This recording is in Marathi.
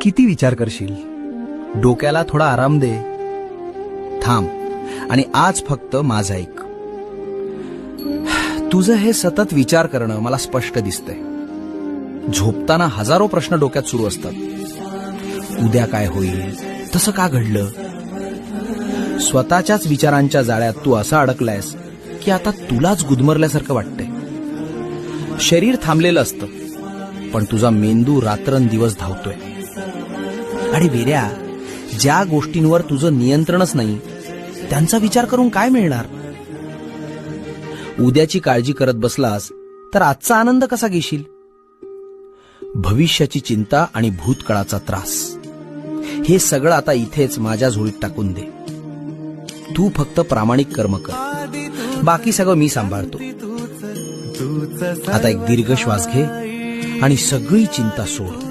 किती विचार करशील? डोक्याला थोडा आराम दे. थांब आणि आज फक्त माझं ऐक. तुझं हे सतत विचार करणं मला स्पष्ट दिसतंय. झोपताना हजारो प्रश्न डोक्यात सुरू असतात. उद्या काय होईल, तसं का घडलं. स्वतःच्याच विचारांच्या जाळ्यात तू असा अडकलायस की आता तुलाच गुदमरल्यासारखं वाटतंय. शरीर थांबलेलं असतं, पण तुझा मेंदू रात्रंदिवस धावतोय. आणि वेड्या, ज्या गोष्टींवर तुझं नियंत्रणच नाही त्यांचा विचार करून काय मिळणार. उद्याची काळजी करत बसलास तर आजचा आनंद कसा घेशील. भविष्याची चिंता आणि भूतकाळाचा त्रास, हे सगळं आता इथेच माझ्या झोळीत टाकून दे. तू फक्त प्रामाणिक कर्म कर, बाकी सगळं मी सांभाळतो. आता एक दीर्घ श्वास घे आणि सगळी चिंता सोड.